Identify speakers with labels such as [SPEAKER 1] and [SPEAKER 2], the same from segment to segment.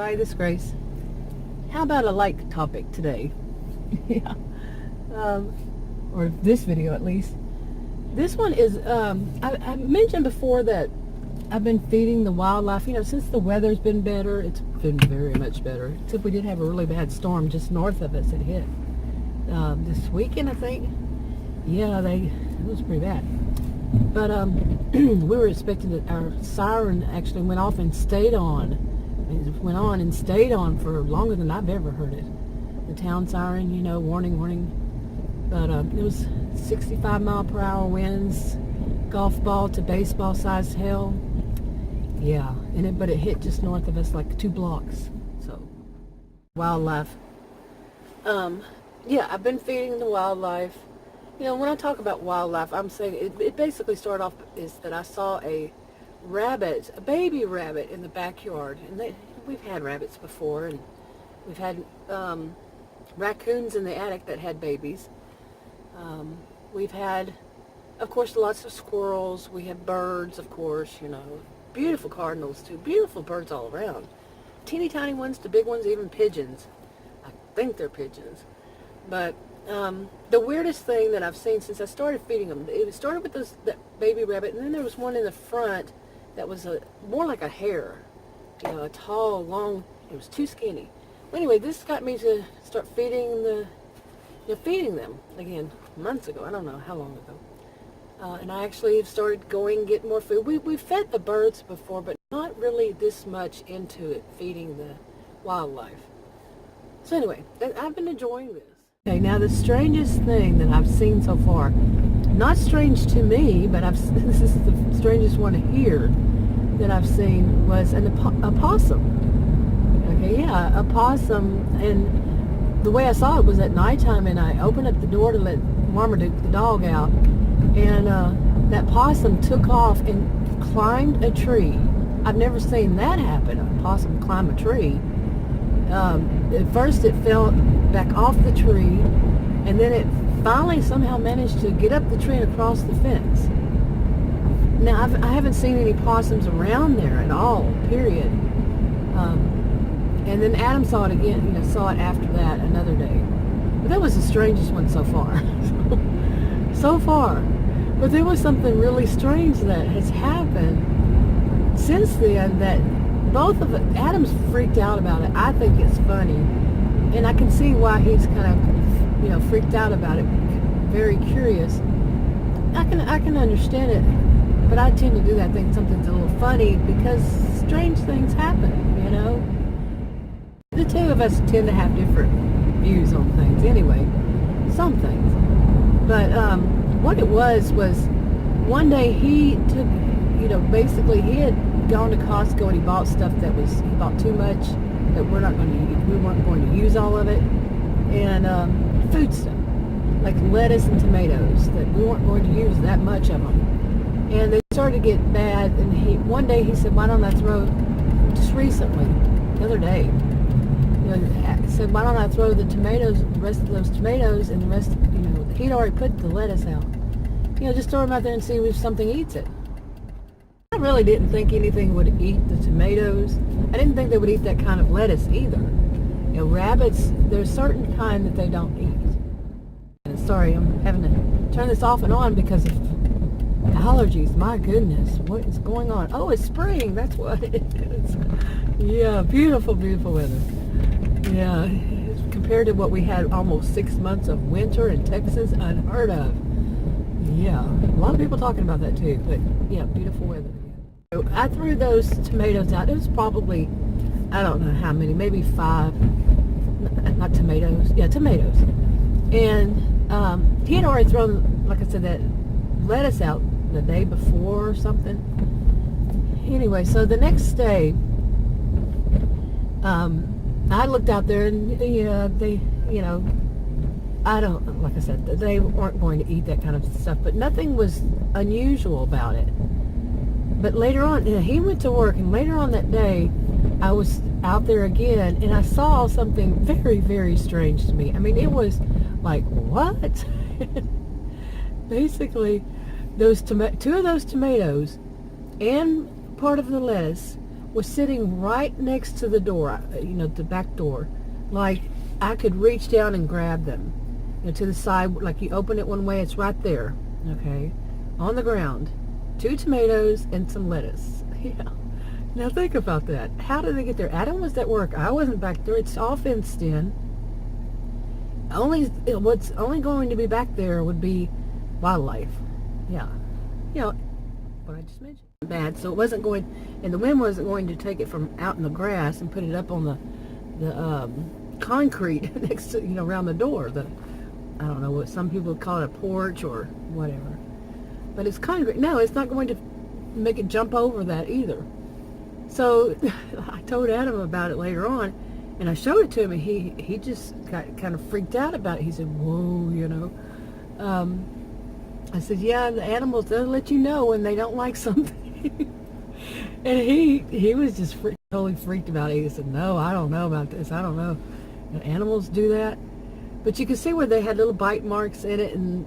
[SPEAKER 1] Hi, this is Grace. How about a light topic today? Yeah. Or this video at least. This one is, I mentioned before that I've been feeding the wildlife. You know, since the weather's been better, it's been very much better. Except we did have a really bad storm just north of us that hit this weekend, I think. Yeah, it was pretty bad. But we were expecting that our siren actually went off and stayed on. It went on and stayed on for longer than I've ever heard it. The town siren, you know, warning, warning. But it was 65-mile-per-hour winds, golf ball to baseball sized hail. Yeah, but it hit just north of us, like 2 blocks. So, wildlife. Yeah, I've been feeding the wildlife. You know, when I talk about wildlife, I'm saying it basically started off is that I saw a baby rabbit in the backyard, and we've had rabbits before, and we've had raccoons in the attic that had babies. We've had, of course, lots of squirrels. We have birds, of course, you know, beautiful cardinals too, beautiful birds all around, teeny tiny ones to big ones, even pigeons. I think they're pigeons. But the weirdest thing that I've seen since I started feeding them, it started with that baby rabbit, and then there was one in the front that was more like a hare, you know, a tall, long. It was too skinny. Well, anyway, this got me to start feeding them again months ago. I don't know how long ago. And I actually have started going and get more food. We fed the birds before, but not really this much into it, feeding the wildlife. So anyway, I've been enjoying this. Okay, now the strangest thing that I've seen so far, not strange to me, but this is the strangest one here that I've seen, was a possum. Okay, yeah, a possum, and the way I saw it was at nighttime, and I opened up the door to let Marmaduke, the dog, out, and that possum took off and climbed a tree. I've never seen that happen, a possum climb a tree. At first it fell back off the tree, and then it finally somehow managed to get up the tree and across the fence. Now, I haven't seen any possums around there at all, period. And then Adam saw it again, you know, saw it after that another day. But that was the strangest one so far. So far. But there was something really strange that has happened since then that both of it, Adam's freaked out about it. I think it's funny. And I can see why he's kind of, you know, freaked out about it. Very curious. I can understand it, but I tend to do that. I think something's a little funny because strange things happen, you know. The two of us tend to have different views on things anyway. Some things. But what it was one day he took, you know, basically he had gone to Costco and he bought stuff he bought too much that we weren't going to use all of it, and food stuff like lettuce and tomatoes that we weren't going to use that much of them, and they started to get bad. And one day he said, why don't I throw, just recently, the other day, you know, said, why don't I throw the rest of those tomatoes and the rest, you know, he'd already put the lettuce out, you know, just throw them out there and see if something eats it. I really didn't think anything would eat the tomatoes. I didn't think they would eat that kind of lettuce either. You know, rabbits, there's a certain kind that they don't eat. And sorry, I'm having to turn this off and on because of allergies. My goodness, what is going on? Oh, it's spring. That's what it is. Yeah, beautiful, beautiful weather. Yeah, compared to what we had almost 6 months of winter in Texas, unheard of. Yeah, a lot of people talking about that too, but yeah, beautiful weather. So I threw those tomatoes out. It was probably, I don't know how many, maybe 5, not tomatoes, yeah, tomatoes. And he had already thrown, like I said, that lettuce out the day before or something. Anyway, so the next day, I looked out there and, they, you know, like I said, they weren't going to eat that kind of stuff, but nothing was unusual about it. But later on, he went to work, and later on that day, I was out there again, and I saw something very, very strange to me. I mean, it was like, what? Basically, two of those tomatoes and part of the lettuce was sitting right next to the door, the back door. Like, I could reach down and grab them. To the side, like you open it one way, it's right there, okay, on the ground. 2 tomatoes and some lettuce. Yeah. Now think about that. How did they get there? Adam was at work. I wasn't back there. It's all fenced in. What's only going to be back there would be wildlife. Yeah. What I just mentioned. Bad. So it wasn't going, and the wind wasn't going to take it from out in the grass and put it up on the concrete next to, around the door. I don't know what some people call it, a porch or whatever. But it's concrete. No, it's not going to make it jump over that either. So I told Adam about it later on, and I showed it to him, and he just got kind of freaked out about it. He said, whoa, I said, yeah, the animals, they'll let you know when they don't like something. And he was just totally freaked about it. He said, no, I don't know about this. I don't know. Animals do that. But you could see where they had little bite marks in it, and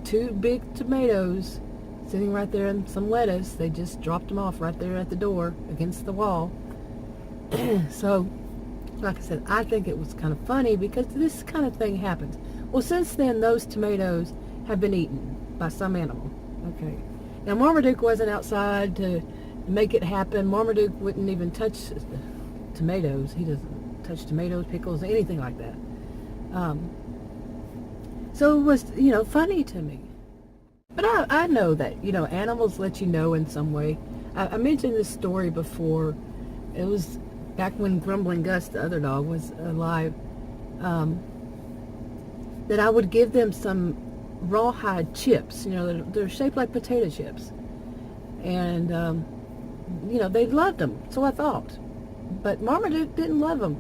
[SPEAKER 1] 2 big tomatoes sitting right there and some lettuce. They just dropped them off right there at the door against the wall. So, like I said, I think it was kind of funny because this kind of thing happens. Well, since then, those tomatoes have been eaten by some animal. Okay. Now, Marmaduke wasn't outside to make it happen. Marmaduke wouldn't even touch tomatoes. He doesn't touch tomatoes, pickles, anything like that. So it was, funny to me. But I know that, animals let you know in some way. I mentioned this story before. It was back when Grumbling Gus, the other dog, was alive, that I would give them some rawhide chips. They're shaped like potato chips. And, they loved them, so I thought. But Marmaduke didn't love them.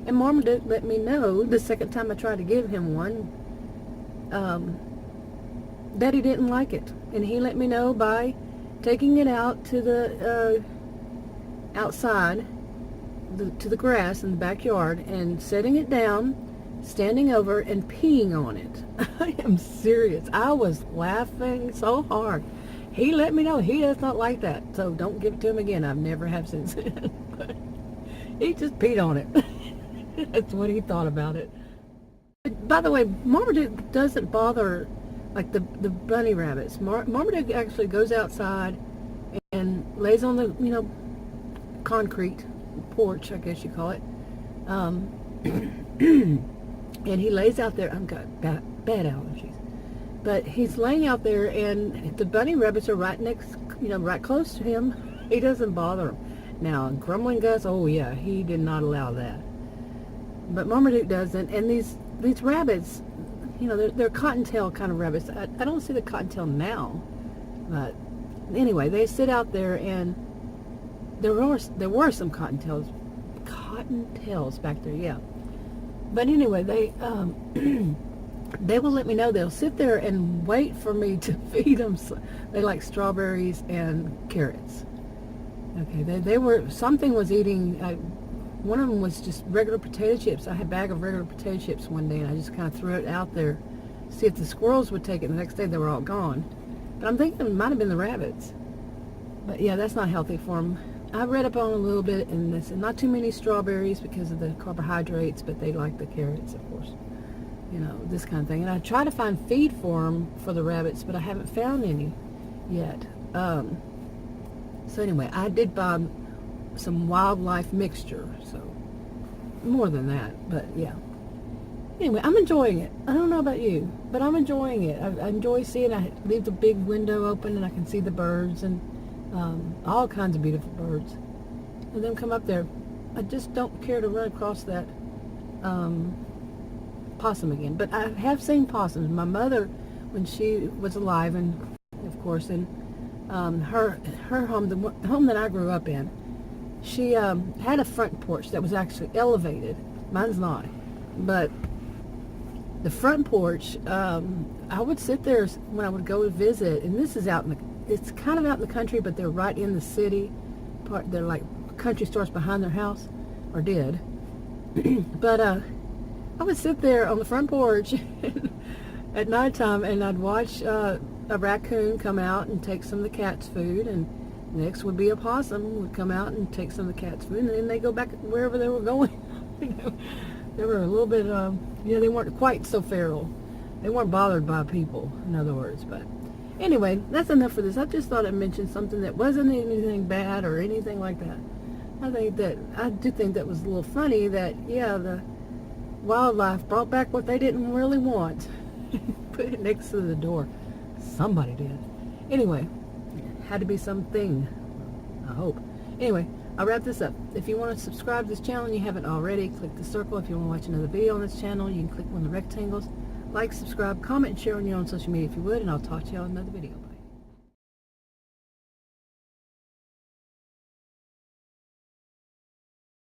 [SPEAKER 1] And Marmaduke let me know the second time I tried to give him one that he didn't like it. And he let me know by taking it out to the outside, to the grass in the backyard, and setting it down, standing over, and peeing on it. I am serious. I was laughing so hard. He let me know he does not like that, so don't give it to him again. I've never have since then. But he just peed on it. That's what he thought about it. By the way, Marmaduke doesn't bother like the bunny rabbits. Marmaduke actually goes outside and lays on the concrete porch, I guess you call it, and he lays out there. I've got bad allergies, but he's laying out there, and the bunny rabbits are right next, right close to him. He doesn't bother them. Now, Grumbling Gus, oh yeah, he did not allow that. But Marmaduke doesn't, and these rabbits, they're cottontail kind of rabbits. I don't see the cottontail now, but anyway, they sit out there, and there were some cottontails back there, yeah. But anyway, they they will let me know. They'll sit there and wait for me to feed them. They like strawberries and carrots. Okay, something was eating. One of them was just regular potato chips. I had a bag of regular potato chips one day, and I just kind of threw it out there, see if the squirrels would take it. The next day, they were all gone. But I'm thinking it might have been the rabbits. But yeah, that's not healthy for them. I read up on a little bit, and this, not too many strawberries because of the carbohydrates, but they like the carrots, of course. This kind of thing. And I try to find feed for them, for the rabbits, but I haven't found any yet. So anyway, I did buy some wildlife mixture, so more than that, but yeah. Anyway, I'm enjoying it. I don't know about you, but I'm enjoying it. I enjoy seeing. I leave the big window open, and I can see the birds and all kinds of beautiful birds, and then come up there. I just don't care to run across that possum again. But I have seen possums. My mother, when she was alive, and of course, in her home, the home that I grew up in, she had a front porch that was actually elevated. Mine's not. But the front porch, I would sit there when I would go to visit, and this is it's kind of out in the country, but they're right in the city part. They're like country stores behind their house, or did. But I would sit there on the front porch at nighttime, and I'd watch a raccoon come out and take some of the cat's food, and Next would be a possum would come out and take some of the cat's food, and then they go back wherever they were going. They were a little bit, they weren't quite so feral. They weren't bothered by people, in other words. But anyway, that's enough for this. I just thought I'd mention something that wasn't anything bad or anything like that. I do think that was a little funny that, yeah, the wildlife brought back what they didn't really want. Put it next to the door. Somebody did. Anyway, had to be something. I hope. Anyway, I'll wrap this up. If you want to subscribe to this channel and you haven't already, click the circle. If you want to watch another video on this channel, you can click on the rectangles. Like, subscribe, comment, and share on your own social media if you would, and I'll talk to you all in another video.